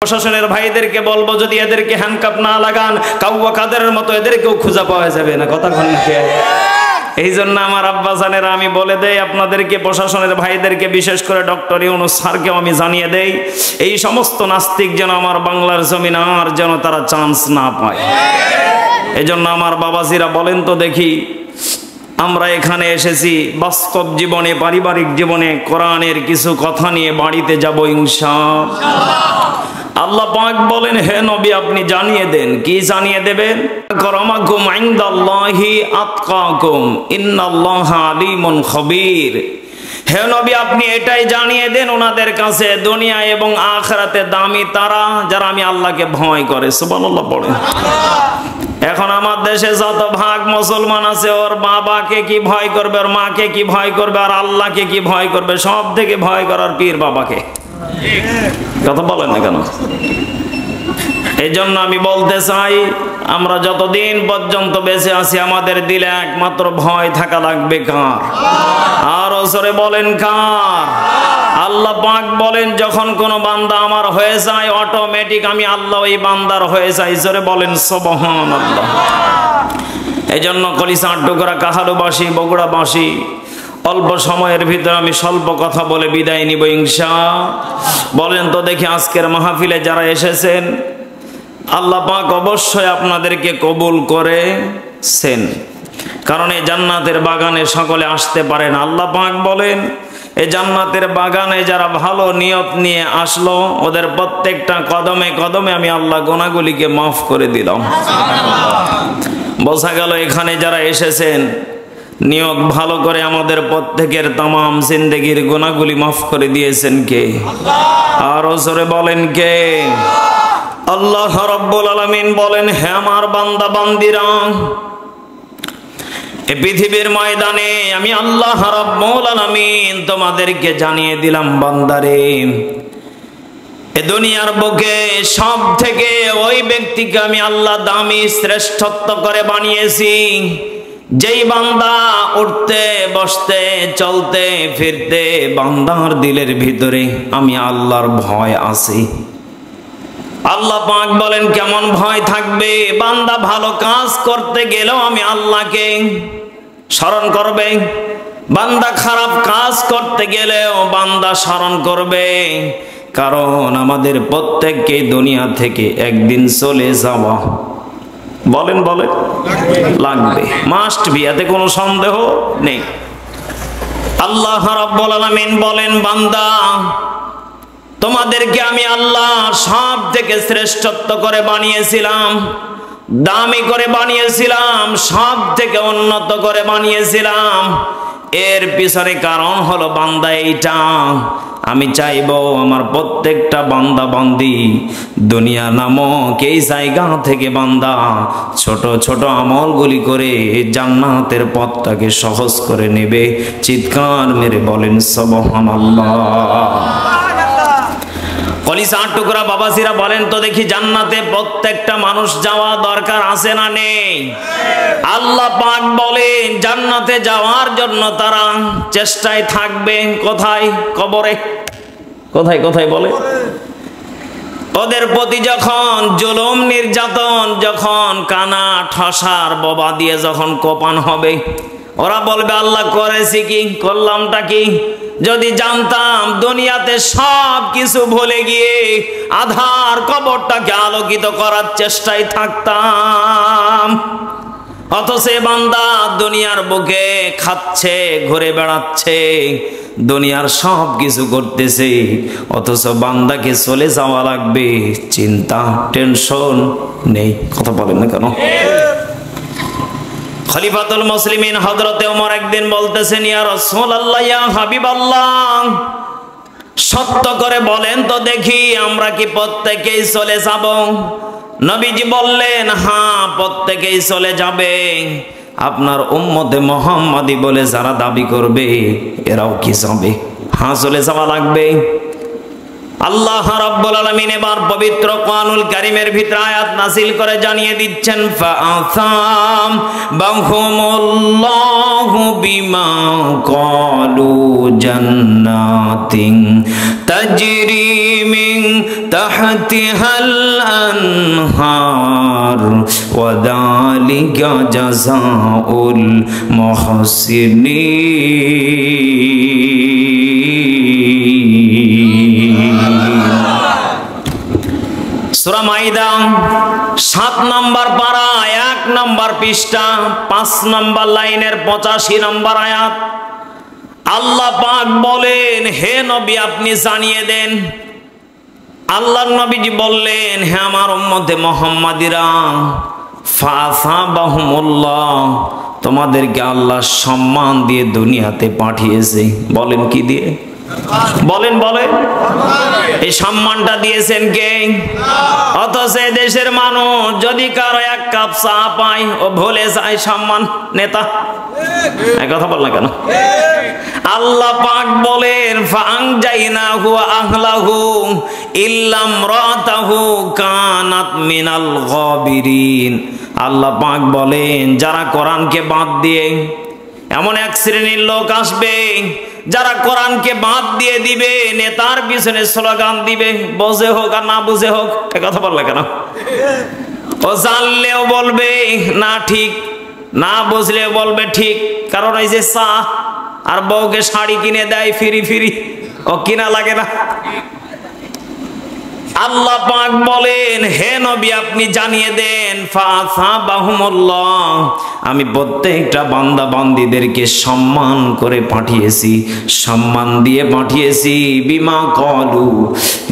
প্রশাসনের ভাইদেরকে বলবো যদি এদেরকে হ্যান্ডকাপ না লাগান কাউয়া কাদেরের মতো এদেরকেও খুঁজে পাওয়া যাবে না। কথা বলেন কে? এই জন্য আমার আব্বাজানেরা আমি বলে দেই আপনাদেরকে, প্রশাসনের ভাইদেরকে, বিশেষ করে ডক্টর ইউনূস স্যারকেও আমি জানিয়ে দেই, এই সমস্ত নাস্তিক যেন আমার বাংলার জমিন আর যেন তারা চান্স না পায়। এই জন্য আমার বাবাজিরা বলেন তো দেখি, আমরা এখানে এসেছি বাস্তব জীবনে, পারিবারিক জীবনে কোরআনের কিছু কথা নিয়ে বাড়িতে যাব ইনশাআল্লাহ। আল্লাহ পাক বলেন, হে নবী আপনি জানিয়ে দেন। কি জানিয়ে দেবেন? আকরামাকুম ইনদাল্লাহি আতকাকুম ইন্নাল্লাহা আলিমুন খবীর। হে নবী আপনি এটাই জানিয়ে দেন ওনাদের কাছে দুনিয়া এবং আখিরাতে দামি তারা যারা আমি আল্লাহকে ভয় করে। সুবহানাল্লাহ পড়েন। এখন আমার দেশে যত ভাগ মুসলমান আছে, ওর বাবাকে কি ভয় করবে, ওর মাকে কি ভয় করবে, আর আল্লাহকে কি ভয় করবে? সব থেকে ভয় করার পীর বাবাকে। কথা বলেন না কেন? এই জন্য আমি বলতে চাই, আমরা যতদিন পর্যন্ত বেঁচে আছি আমাদের দিলে একমাত্র ভয় থাকা লাগবে কার? আর জোরে বলেন কার? আল্লাহ পাক বলেন, যখন কোন বান্দা আমার হয়ে যায় অটোমেটিক আমি আল্লাহ ওই বান্দার হয়ে যাই। জোরে বলেন সুবহানাল্লাহ। এই জন্য কলিজার টুকরা কাহালুবাসী, বগুড়াবাসী, অল্প সময়ের ভিতরে আমি স্বল্প কথা বলে বিদায় নিব ইনশাআল্লাহ। বলেন তো দেখি, আজকের মাহফিলে যারা এসেছেন আল্লাহ পাক অবশ্যই আপনাদেরকে কবুল করেছেন, কারণ এই জান্নাতের বাগানে সকলে আসতে পারেন। আল্লাহ পাক বলেন, এই জান্নাতের বাগানে যারা ভালো নিয়ত নিয়ে আসলো ওদের প্রত্যেকটা কদমে কদমে আমি আল্লাহ গুনাহগুলিকে মাফ করে দিলাম। বোঝা গেল এখানে যারা এসেছেন নিয়ত ভালো করে আমাদের প্রত্যেকের তামাম জিন্দেগির গুনাহগুলি মাফ করে দিয়েছেন কে? আর জোরে বলেন কে? আল্লাহ রাব্বুল আলামিন বলেন, হে আমার বান্দা বান্দিরা, এই পৃথিবীর ময়দানে আমি আল্লাহ রাব্বুল আলামিন তোমাদেরকে জানিয়ে দিলাম, বান্দারে এ দুনিয়ার বুকে সব থেকে ওই ব্যক্তিকে আমি আল্লাহ দামি শ্রেষ্ঠত্ব করে বানিয়েছি যেই বান্দা উঠতে বসতে চলতে ফিরতে বান্দার দিলের ভিতরে আমি আল্লাহর ভয় আছে। আল্লাহ পাক বলেন, কেমন ভয় থাকবে? বান্দা ভালো কাজ করতে গেলেও আমি আল্লাহকে স্মরণ করবে, বান্দা খারাপ কাজ করতে গেলেও বান্দা স্মরণ করবে, কারণ আমাদের প্রত্যেককে দুনিয়া থেকে একদিন চলে যাওয়া বলেন বলেন লাগবে, মাস্ট বি, এতে কোনো সন্দেহ নেই। আল্লাহ রাব্বুল আলামিন বলেন, বান্দা তোমাদেরকে আমি আল্লাহ সব থেকে শ্রেষ্ঠত্ব করে বানিয়েছিলাম, দামি করে বানিয়েছিলাম, সব থেকে উন্নত করে বানিয়েছিলাম। এর পিছনে কারণ হলো বান্দা এইটা, আমি চাইবো আমার প্রত্যেকটা বান্দা বান্দি দুনিয়া নামক এই জায়গা থেকে বান্দা ছোট ছোট আমলগুলি করে জান্নাতের পথটাকে সহজ করে নেবে। চিৎকার মেরে বলেন সুবহানাল্লাহ। কলিজার টুকরা বাবাজিরা বলেন তো দেখি, জান্নাতে প্রত্যেকটা মানুষ যাওয়া দরকার আছে না নেই? আল্লাহ পাক বলেন, জান্নাতে যাওয়ার জন্য তারা চেষ্টায় থাকবে কোথায়? কবরে। কোথায় কোথায় বলে? ওদের প্রতি যখন জুলুম নির্যাতন, যখন কানা ঠসার বোবা দিয়ে যখন কোপান হবে, ওরা বলবে আল্লাহ করেছি কি, করলামটা কি? যদি জানতাম দুনিয়াতে সব কিছু ভুলে গিয়ে আধার কবরটাকে আলোকিত করার চেষ্টায় থাকতাম। অথচ বান্দা দুনিয়ার বুকে খাচ্ছে, ঘুরে বেড়াচ্ছে, দুনিয়ার সব কিছু করতেছে, অথচ বান্দাকে চলে যাওয়া লাগবে, চিন্তা টেনশন নেই। কথা বলেন না কেন? খলিফাতুল মুসলিমিন হযরতে ওমর একদিন বলতেছেন, ইয়া রাসূলুল্লাহ, ইয়া হাবিবাল্লাহ, সত্য করে বলেন তো দেখি আমরা কি প্রত্যেকেই চলে যাব? নবীজি বললেন, হ্যাঁ প্রত্যেকেই চলে যাবে। আপনার উম্মতে মুহাম্মাদি বলে যারা দাবি করবে এরাও কি যাবে? হ্যাঁ চলে যাওয়া লাগবে। আল্লাহ রাব্বুল আলামিন এবার পবিত্র কোরআনুল কারীমের ভিতরে আয়াত নাযিল করে জানিয়ে দিচ্ছেন ফাআসাম বাহুমুল্লাহু বিমা ক্বালু জান্নাতিন তাজরি মিন তাহতিহাল আনহার ওয়া যালিকা জাযাউল মুহসিনিন। সূরা মাইদা 7 নম্বর পারা 1 নম্বর পৃষ্ঠা 5 নম্বর লাইনের 85 নম্বর আয়াত। আল্লাহ পাক বলেন, হে নবী আপনি জানিয়ে দেন। আল্লাহর নবীজি বললেন, হে আমার উম্মতে মুহাম্মাদিরা, ফাসাবাহুমুল্লাহ, তোমাদেরকে আল্লাহ সম্মান দিয়ে দুনিয়াতে পাঠিয়েছে। বলেন কি দিয়ে? বলেন বলেন, এই সম্মানটা দিয়েছেন কে? অথচ দেশের মানুষ যদি কারো 1 কাপ চা পায় ও ভুলে যায় সম্মান নেতা। এই কথা বল না কেন? আল্লাহ পাক বলেন, ফাআনজাইনাহু ওয়া আহলাহু ইল্লা ইমরাতাহু কানাত মিনাল গাবিরিন। আল্লাহ পাক বলেন, যারা কোরআনকে বাদ দিয়ে, এমন এক শ্রেণীর লোক আসবে যারা কোরআনকে বাদ দিয়ে দিবে, নেতার পিছনে স্লোগান দিবে, বুঝে হোক আর না বুঝে হোক। এ কথা বললে কেন? ও জানলেও বলবে না ঠিক, না বুঝলেও বলবে ঠিক। কারণ এই যে চা আর বউকে শাড়ি কিনে দেয় ফিরি ফিরি, ও কিনা লাগে না। আল্লাহ পাক বলেন, হে নবী আপনি জানিয়ে দেন, ফাসাবাহুমুল্লাহ, আমি প্রত্যেকটা বান্দা বান্দীদেরকে সম্মান করে পাঠিয়েছি, সম্মান দিয়ে পাঠিয়েছি। বিমা ক্বালু,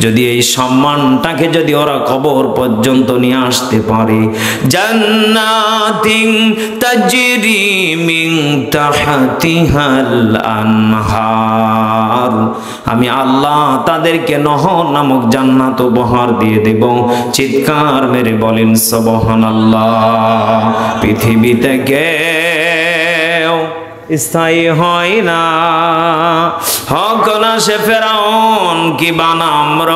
যদি এই সম্মানটাকে যদি ওরা কবর পর্যন্ত নিয়ে আসতে পারে, জান্নাতিন তাজরি মিন তাহতিহাল আনহার, আমি আল্লাহ তাদেরকে নহর নামক জান্নাত উপহার দিয়ে দেব। চিৎকার মেরে বলেন সুবহানাল্লাহ। পৃথিবীতে কেউ স্থায়ী হয় না, হক না সে ফেরাউন কি বানামরদ,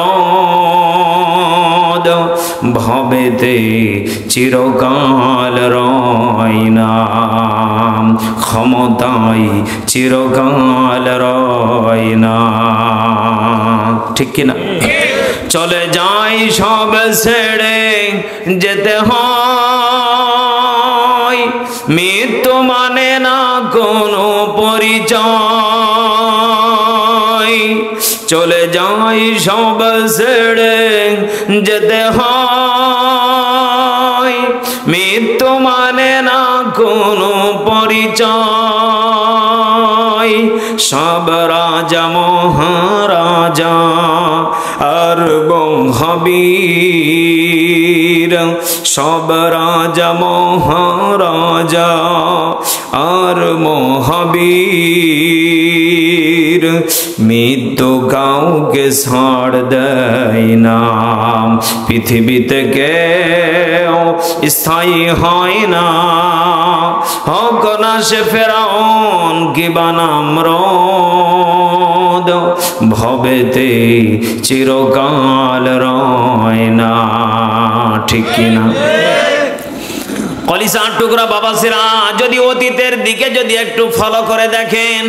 ভবেতে চিরকাল রয় না, ক্ষমতায় চিরকাল রয় না। ঠিক কিনা? চলে যাই সব ছেড়ে যেতে হয়, মৃত্যু মানে না কোনো পরিচয়। চলে যাই সব ছেড়ে যেতে হয়, মৃত্যু মানে না কোনো পরিচয়। সব রাজা মহারাজা আর বীর, সব রাজা মহারাজা আর মহাবীর, মৃত্যু কাউকে ছাড় দেয় না। পৃথিবীতে কেউ স্থায়ী হয় না, হক না সে ফেরাউন কি বানামরদ, ভবেতে চিরকাল রয় না। ঠিক কিনা? কলিজার টুকরা বাবাসিরা, যদি অতীতের দিকে যদি একটু ফলো করে দেখেন,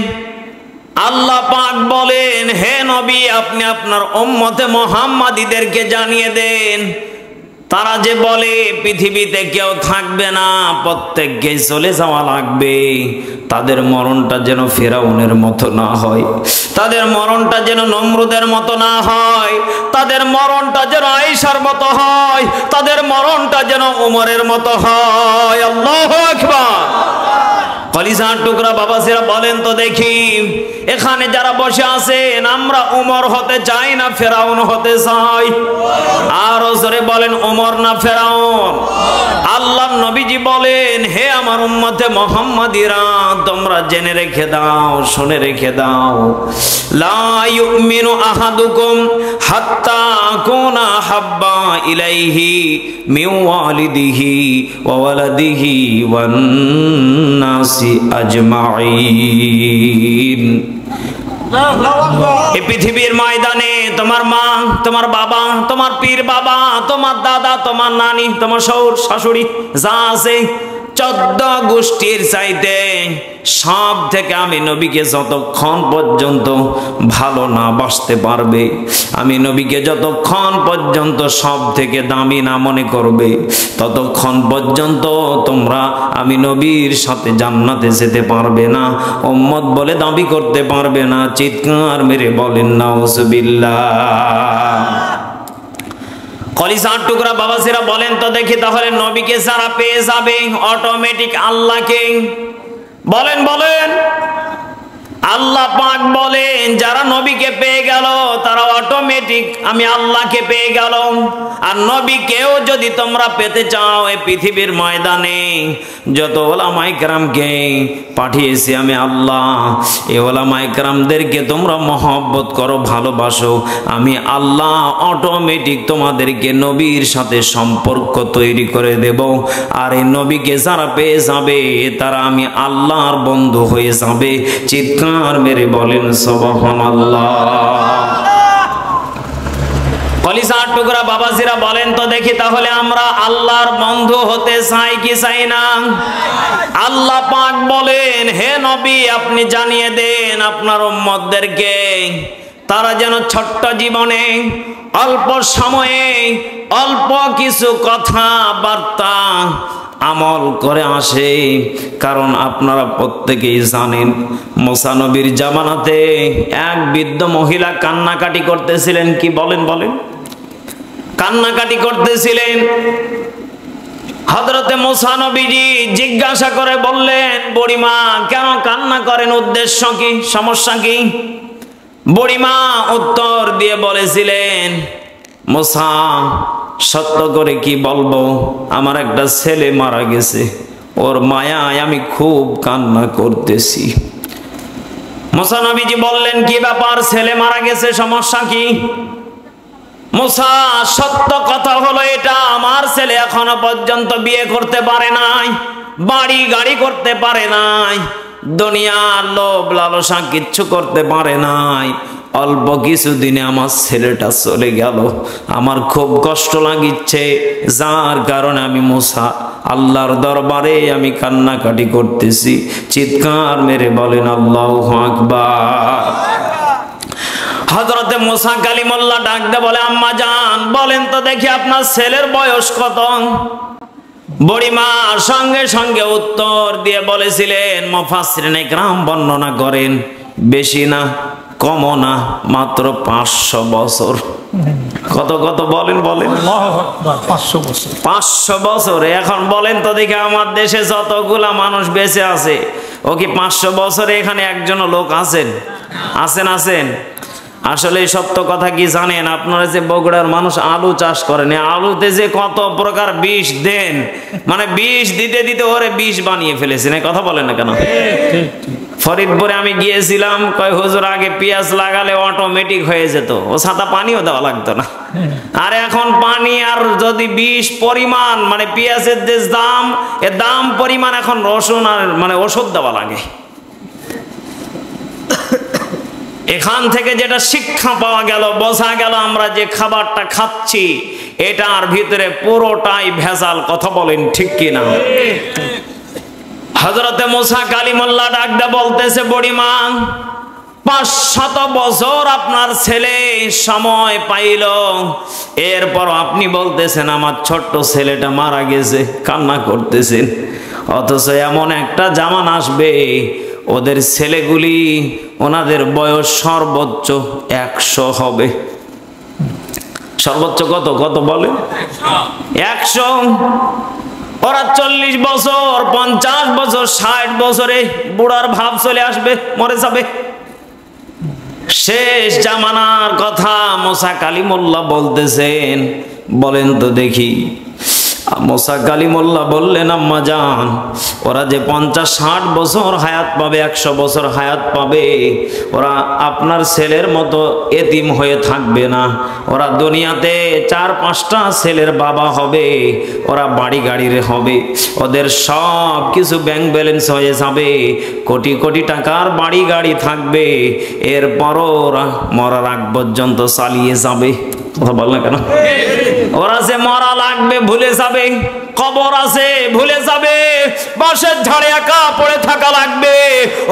আল্লাহ পাক বলেন, হে নবী আপনি আপনার উম্মতে মুহাম্মাদীদেরকে জানিয়ে দেন, তারা যে বলে পৃথিবীতে কেউ থাকবে না, প্রত্যেককেই চলে যাওয়া লাগবে, তাদের মরণটা যেন ফেরাউনের মতো না হয়, তাদের মরণটা যেন নমরুদের মতো না হয়, তাদের মরণটা যেন আয়েশার মতো হয়, তাদের মরণটা যেন ওমরের মতো হয়। আল্লাহু আকবার। কলিজার টুকরা বাবাসিরা বলেন তো দেখি, এখানে যারা বসে আছেন, আমরা ওমর হতে চাই না ফেরাউন হতে চাই? আর জোরে বলেন, ওমর না ফেরাউন? আল্লাহর নবীজি বলেন, হে আমার উম্মতে মুহাম্মাদিরা, তোমরা জেনে রেখে দাও, শুনে রেখে দাও, লা ইউমিনু আহাদুকুম হাত্তা আকুনা হাব্বা ইলাইহি মিন ওয়ালিদিহি ওয়া ওয়ালাদিহি ওয়ান নাসি আজমাইন। এই পৃথিবীর ময়দানে তোমার মা, তোমার বাবা, তোমার পীর বাবা, তোমার দাদা, তোমার নানি, তোমার শ্বশুর শাশুড়ি যা আছে 14 গোষ্ঠীর চাইতে সব থেকে আমি নবীকে যতক্ষণ পর্যন্ত ভালো না বাসতে পারবে, আমি নবীকে যতক্ষণ পর্যন্ত সব থেকে দামি না মনে করবে, ততক্ষণ পর্যন্ত তোমরা আমি নবীর সাথে জান্নাতে যেতে পারবে না, উম্মত বলে দাবি করতে পারবে না। চিৎকার মেরে বলেন নাউজুবিল্লাহ। কলিজার টুকরা বাবাজিরা বলেন তো দেখি, তাহলে নবীকে যারা পেয়ে যাবে অটোমেটিক আল্লাহকে, বলেন বলেন, আল্লাহ পাক বলেন যারা নবীকে পেয়ে গেল তারা অটোমেটিক আমি আল্লাহকে পেয়ে গেল। আর নবীকেও যদি তোমরা পেতে চাও এই পৃথিবীর ময়দানে যত ওলামায়ে কেরামকে পাঠিয়েছি আমি আল্লাহ, এই ওলামায়ে কেরামদেরকে তোমরা মহব্বত করো, ভালোবাসো, আমি আল্লাহ অটোমেটিক তোমাদেরকে নবীর সাথে সম্পর্ক তৈরি করে দেব। আর এই নবীকে যারা পেয়ে যাবে তারা আমি আল্লাহর বন্ধু হয়ে যাবে। চিৎকার মেরে বলেন সুবহানাল্লাহ। কলিজার টুকরা বাবাজিরা বলেন তো দেখি, তাহলে আমরা আল্লাহর বন্ধু হতে চাই কি চাই না? আল্লাহ পাক বলেন হে নবী আপনি জানিয়ে দেন আপনার উম্মতদেরকে তারা যেন ছোট্ট জীবনে অল্প সময়ে অল্প কিছু কথা বার্তা আমল করে আসে। কারণ আপনারা প্রত্যেকেই জানেন মুসা নবীর জামানাতে এক বৃদ্ধ মহিলা কান্নাকাটি করতেছিলেন। কি বলেন বলেন? কান্নাকাটি করতেছিলেন। হযরতে মুসা নবীজি জিজ্ঞাসা করে বললেন, বুড়িমা কেন কান্না করেন, উদ্দেশ্য কি, সমস্যা কি? বুড়িমা উত্তর দিয়ে বলেছিলেন, মুসা সত্য করে কি বলবো, আমার একটা ছেলে মারা গেছে, ওর মায়ায় আমি খুব কান্না করতেছি। মুসা নবীজি বললেন, কি ব্যাপার, ছেলে মারা গেছে, সমস্যা কি? মুসা সত্য কথা হলো এটা, আমার ছেলে এখনো পর্যন্ত বিয়ে করতে পারে নাই, বাড়ি গাড়ি করতে পারে নাই, দুনিয়ার লোভ লালসা কিচ্ছু করতে পারে নাই। অল্প কিছুদিনে আমার ছেলেটা চলে গেল, আমার খুব কষ্ট লাগিচ্ছে, যার কারণে আমি মুসা আল্লাহর দরবারে আমি কান্নাকাটি করতেছি। চিৎকার মেরে বলেন আল্লাহু আকবার। হযরতে মুসা কালিমুল্লাহ ডাক দিয়ে বলে, আম্মা জান বলেন তো দেখি আপনার ছেলের বয়স কত? বুড়িমা সঙ্গে সঙ্গে উত্তর দিয়ে বলেছিলেন, মুফাসসিরিনে কেরাম বর্ণনা করেন বেশি না কমও না, মাত্র 500 বছর। কত কত বলেন বলেন? 500 বছর। 500 বছর। এখন বলেন তো দেখি আমার দেশে যতগুলা মানুষ বেঁচে আছে ও কি 500 বছরে এখানে একজন লোক আছেন? আছেন আছেন? আসলে সত্য কথা কি জানেন, আপনারা যে বগুড়ার মানুষ আলু চাষ করেন, আলুতে যে কত প্রকার বিষ দেন, মানে বিষ দিতে দিতে ওরে বিষ বানিয়ে ফেলেছেন। এই কথা বলেন না কেন? ফরিদপুরে আমি গিয়েছিলাম, কয় হুজুর আগে পেঁয়াজ লাগালে অটোমেটিক হয়ে যেত, ও সাদা পানিও দেওয়া লাগতো না। আর এখন পানি আর যদি বিষ পরিমাণ, মানে পেঁয়াজের যে দাম, এ দাম পরিমাণ এখন রসুন আর মানে ওষুধ দেওয়া লাগে। এখান থেকে যেটা শিক্ষা পাওয়া গেল, বোঝা গেল আমরা যে খাবারটা খাচ্ছি এটার ভিতরে পুরোটাই ভেজাল। কথা বলেন ঠিক কিনা? হযরতে মুসা কালিমুল্লাহ ডাকদা বলতেছে, বুড়িমা 500 বছর আপনার ছেলে সময় পাইল, এরপর আপনি বলতেছেন আমার ছোট্ট ছেলেটা মারা গেছে, কান্না করতেছেন। অথচ এমন একটা জামানা আসবে ওদের ছেলেগুলি ওনাদের বয়স সর্বোচ্চ 100 হবে। সর্বোচ্চ কত কত বলে? 100। ওরা 40 বছর 50 বছর 60 বছরে বুড়ার ভাব চলে আসবে, মরে যাবে। শেষ জামানার কথা মুসা কালিমুল্লাহ বলতেছেন। বলেন তো দেখি মুসা কালিমুল্লাহ বললেন, আম্মা জান, ওরা যে 50-60 বছর হায়াত পাবে, 100 বছর হায়াত পাবে, ওরা আপনার ছেলের মতো এতিম হয়ে থাকবে না। ওরা দুনিয়াতে 4-5টা ছেলের বাবা হবে, ওরা বাড়ি গাড়ির হবে, ওদের সব কিছু ব্যাংক ব্যালেন্স হয়ে যাবে, কোটি কোটি টাকার বাড়ি গাড়ি থাকবে, এরপরও ওরা মরার আগ পর্যন্ত চালিয়ে যাবে। কথা বল না কেন? ওরা যে মরা লাগবে ভুলে যাবে, কবর আছে ভুলে যাবে, বাঁশের ঝাড়ে একা পড়ে থাকা লাগবে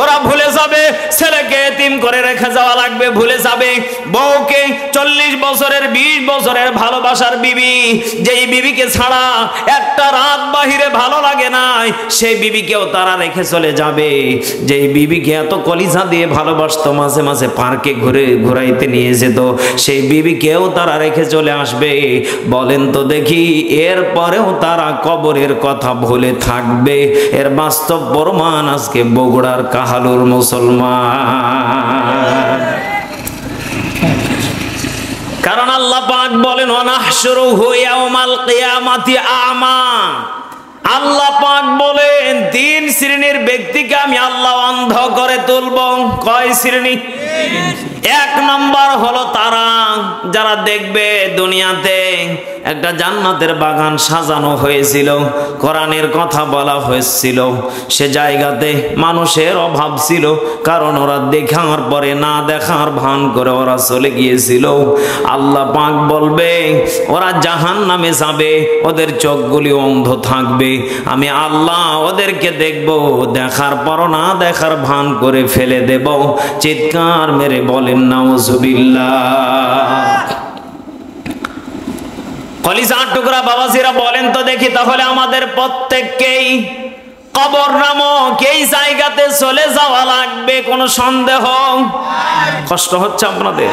ওরা ভুলে যাবে, ছেলেকে এতিম করে রেখে যাওয়া লাগবে ভুলে যাবে, বউকে 40 বছরের 20 বছরের ভালোবাসার বিবি, যেই বিবিকে ছাড়া একটা রাত বাহিরে ভালো লাগে না, সেই বিবিকেও তারা রেখে চলে যাবে। যেই বিবিকে এত কলিজা দিয়ে ভালোবাসতো, মাঝে মাঝে পার্কে ঘুরাইতে নিয়ে যেত, সেই বিবিকেও তারা রেখে চলে আসবে। বলেন তো দেখি, এরপরেও তারা কবরের কথা ভুলে থাকবে? এর বাস্তব প্রমাণ আজকে বগুড়ার কাহালুর মুসলমান। কারণ আল্লাহ পাক বলেন, ওয়ানাহশুরুহু ইয়াউমাল কিয়ামাতি আমা। আল্লাহ পাক বলেন, 3 শ্রেণীর ব্যক্তিকে আমি আল্লাহ অন্ধ করে তুলব। কয় শ্রেণী? 1 নম্বর হলো তারা যারা দেখবে দুনিয়াতে একটা জান্নাতের বাগান সাজানো হয়েছিল, কোরআনের কথা বলা হয়েছিল, সে জায়গাতে মানুষের অভাব ছিল, কারণ ওরা দেখার পরে না দেখার ভান করে ওরা চলে গিয়েছিল। আল্লাহ পাক বলবে, ওরা জাহান্নামে যাবে, ওদের চোখগুলি অন্ধ থাকবে, আমি আল্লাহ ওদেরকে দেখব, দেখার পর না দেখার ভান করে ফেলে দেব। চিৎকার মেরে বলেন নাউজুবিল্লাহ। কলিজার টুকরা বাবাজিরা, বলেন তো দেখি, তাহলে আমাদের প্রত্যেককেই কবর নামক এই জায়গাতে চলে যাওয়া লাগবে, কোনো সন্দেহ? কষ্ট হচ্ছে আপনাদের?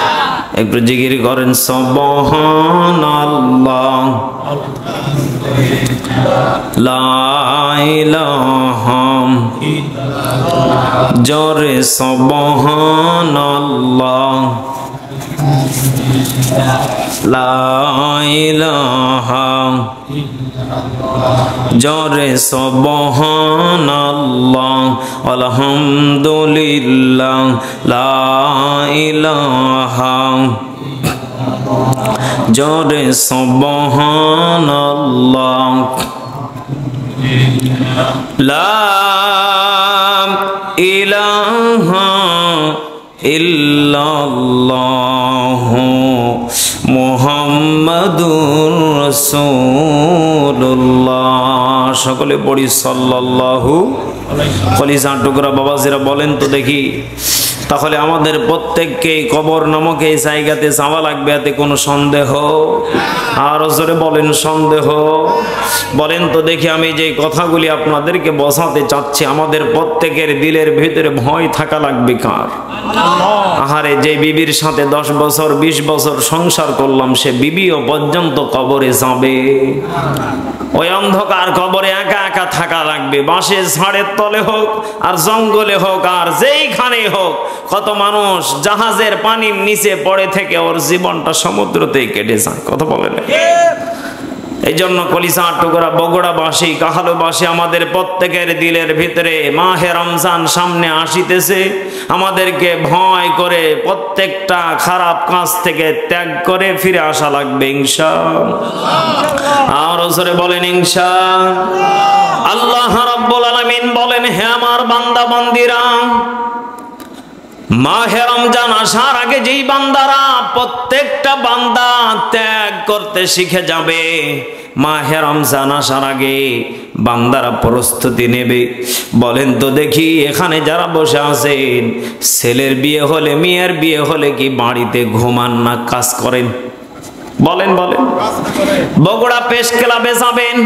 একটু জিকির করেন সুবহানাল্লাহ, লা ইলাহা ইল্লাল্লাহ, জোরে সুবহানাল্লাহ, লা ইলাহা জোরে সুবহানাল্লাহ, আলহামদুলিল্লাহ, লা ইলাহা জোরে সুবহানাল্লাহ, লা ইলাহা ইল্লাল্লাহু মুহাম্মাদুর রাসূলুল্লাহ। সকলে পড়ি সাল্লাল্লাহু আলাইহি। কলিজার টুকরা বাবাজিরা, বলেন তো দেখি, তাহলে আমাদের প্রত্যেককে কবর নামক এই জায়গাতে যাওয়া লাগবে, এতে কোনো সন্দেহ? আরো জোরে বলেন সন্দেহ? বলেন তো দেখি, আমি যে কথাগুলি আপনাদেরকে বোঝাতে চাচ্ছি, আমাদের প্রত্যেকের দিলের ভিতরে ভয় থাকা লাগবে কার? আহারে, যে বিবির সাথে 10 বছর 20 বছর সংসার করলাম, সে বিবিও পর্যন্ত কবরে যাবে। ওই অন্ধকার কবরে একা একা থাকা লাগবে, বাঁশের ঝাড়ের তলে হোক আর জঙ্গলে হোক আর যেইখানে হোক। কত মানুষ জাহাজের পানির নিচে পড়ে থেকে ওর জীবনটা সমুদ্রতেই কেটে যায়। কথা বলেন। এই জন্য কলিজার টুকরা বগুড়াবাসী, কাহালুবাসী, আমাদের প্রত্যেকের দিলের ভিতরে মাহে রমজান সামনে আসিতেছে, আমাদেরকে ভয় করে প্রত্যেকটা খারাপ কাজ থেকে ত্যাগ করে ফিরে আসা লাগবে ইনশাআল্লাহ। আর জোরে বলেন ইনশাআল্লাহ। আল্লাহ রাব্বুল আলামিন বলেন, হে আমার বান্দা বান্দিরা, মাহে রমজান আসার আগে যেই বান্দারা, প্রত্যেকটা বান্দা ত্যাগ করতে শিখে যাবে, মাহে রমজান আসার আগে বান্দারা প্রস্তুতি নেবে। বলেন তো দেখি, এখানে যারা বসে আছেন, ছেলের বিয়ে হলে মেয়ের বিয়ে হলে কি বাড়িতে ঘুমান না কাজ করেন? বলেন বলেন। বগুড়া প্রেস ক্লাবে যাবেন,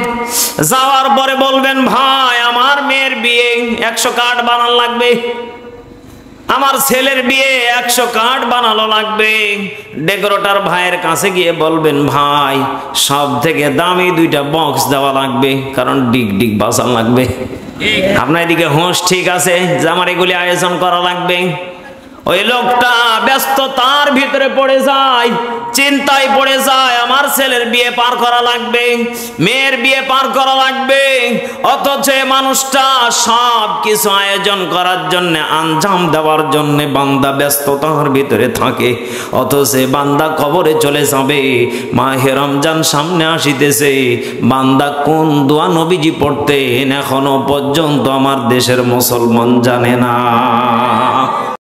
যাওয়ার পরে বলবেন, ভাই আমার মেয়ের বিয়ে 100 কার্ড বানানো লাগবে, আমার ছেলের বিয়ে 100 কার্ড বানানো লাগবে। ডেকোরেটর ভাইয়ের কাছে গিয়ে বলবেন, ভাই সব থেকে দামি 2টা বক্স দেওয়া লাগবে, কারণ ডিগ ডিগ বাজার লাগবে। আপনার এদিকে হোস ঠিক আছে যে আমার এগুলি আয়োজন করা লাগবে। ওই লোকটা ব্যস্ততার ভিতরে পড়ে যায়, চিন্তায় পড়ে যায়, আমার ছেলের বিয়ে পার করা লাগবে, মেয়ের বিয়ে পার করা লাগবে, অথচ মানুষটা সব কিছু আয়োজন করার জন্য, আঞ্জাম দেওয়ার জন্য বান্দা ব্যস্ততার ভিতরে থাকে, অথচ বান্দা কবরে চলে যাবে। মাহে রমজান সামনে আসিতেছে, বান্দা কোন দোয়া নবীজি পড়তেন এখনো পর্যন্ত আমার দেশের মুসলমান জানে না।